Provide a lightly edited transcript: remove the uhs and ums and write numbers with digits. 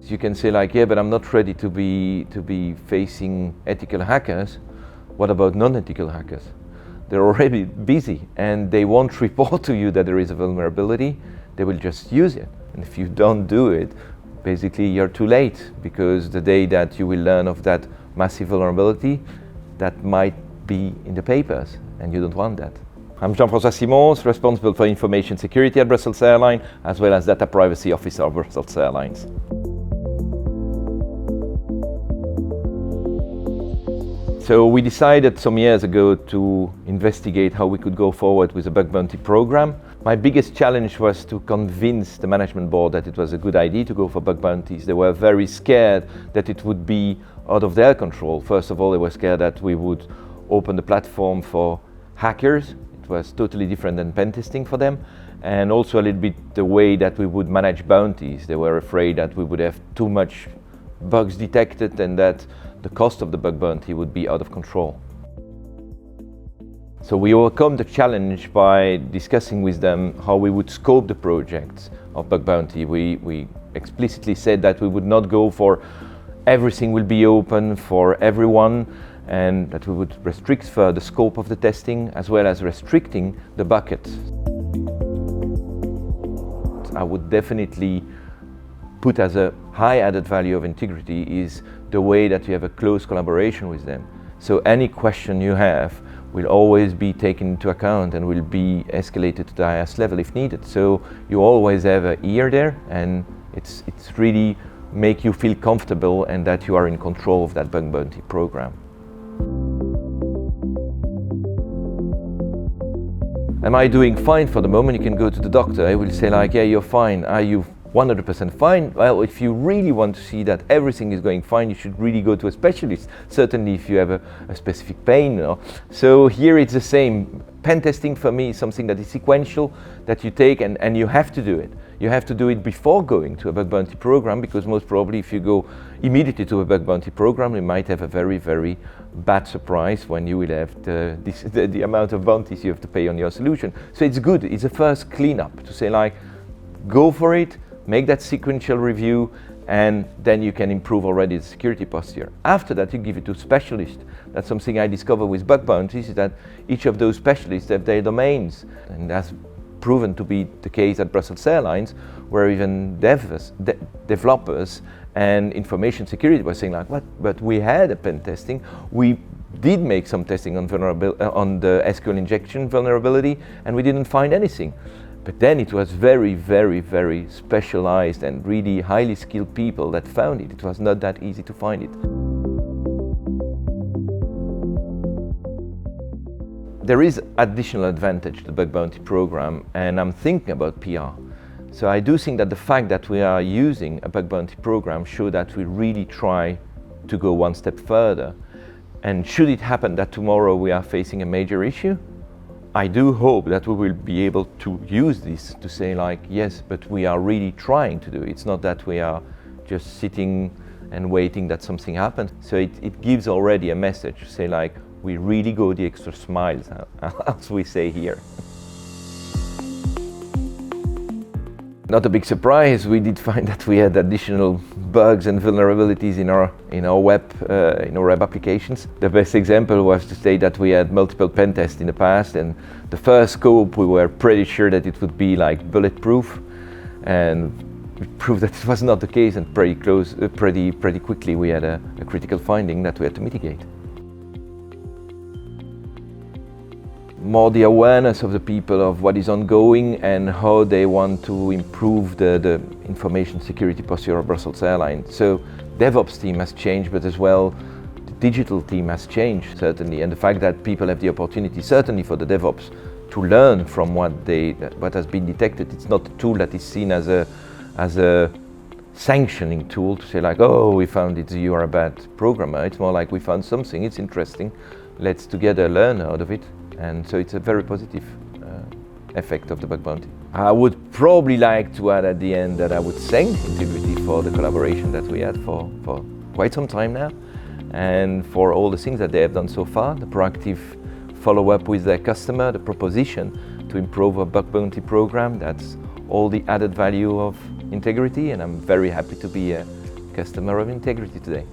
You can say like, yeah, but I'm not ready to be facing ethical hackers. What about non-ethical hackers? They're already busy and they won't report to you that there is a vulnerability. They will just use it. And if you don't do it, basically you're too late, because the day that you will learn of that massive vulnerability, that might be in the papers, and you don't want that. I'm Jean-François Simons, responsible for information security at Brussels Airlines, as well as data privacy officer of Brussels Airlines. So we decided some years ago to investigate how we could go forward with a bug bounty program. My biggest challenge was to convince the management board that it was a good idea to go for bug bounties. They were very scared that it would be out of their control. First of all, they were scared that we would open the platform for hackers. It was totally different than pen testing for them. And also a little bit the way that we would manage bounties. They were afraid that we would have too much bugs detected and that the cost of the bug bounty would be out of control. So we overcome the challenge by discussing with them how we would scope the project of bug bounty. We explicitly said that we would not go for everything will be open for everyone, and that we would restrict further the scope of the testing, as well as restricting the bucket. I would definitely put as a high added value of Intigriti is the way that you have a close collaboration with them. So any question you have will always be taken into account and will be escalated to the highest level if needed. So you always have an ear there, and it's really make you feel comfortable and that you are in control of that bug bounty program. Am I doing fine for the moment? You can go to the doctor. I will say like, yeah, you're fine. Are you 100% fine? Well, if you really want to see that everything is going fine, you should really go to a specialist, certainly if you have a specific pain. So here it's the same. Pen testing for me is something that is sequential, that you take and you have to do it. You have to do it before going to a bug bounty program, because most probably if you go immediately to a bug bounty program, you might have a very, very bad surprise when you will have the amount of bounties you have to pay on your solution. So it's good, it's a first cleanup to say like, go for it, make that sequential review, and then you can improve already the security posture. After that, you give it to specialists. That's something I discovered with bug bounties, is that each of those specialists have their domains. And that's proven to be the case at Brussels Airlines, where even developers and information security were saying like, what? But we had a pen testing. We did make some testing on the SQL injection vulnerability, and we didn't find anything. But then it was very, very, very specialized and really highly skilled people that found it. It was not that easy to find it. There is additional advantage to the bug bounty program, and I'm thinking about PR. So I do think that the fact that we are using a bug bounty program shows that we really try to go one step further. And should it happen that tomorrow we are facing a major issue, I do hope that we will be able to use this to say like, yes, but we are really trying to do it. It's not that we are just sitting and waiting that something happens. So it gives already a message to say like, we really go the extra miles, as we say here. Not a big surprise, we did find that we had additional bugs and vulnerabilities in our web applications. The best example was to say that we had multiple pen tests in the past, and the first scope we were pretty sure that it would be like bulletproof, and we proved that it was not the case, and pretty quickly we had a critical finding that we had to mitigate. More the awareness of the people of what is ongoing and how they want to improve the information security posture of Brussels Airlines. So DevOps team has changed, but as well the digital team has changed, certainly. And the fact that people have the opportunity, certainly for the DevOps, to learn from what has been detected. It's not a tool that is seen as a sanctioning tool to say like, oh, we found it, you are a bad programmer. It's more like we found something, it's interesting, let's together learn out of it. And so it's a very positive effect of the bug bounty. I would probably like to add at the end that I would thank Intigriti for the collaboration that we had for quite some time now, and for all the things that they have done so far, the proactive follow-up with their customer, the proposition to improve a bug bounty program. That's all the added value of Intigriti, and I'm very happy to be a customer of Intigriti today.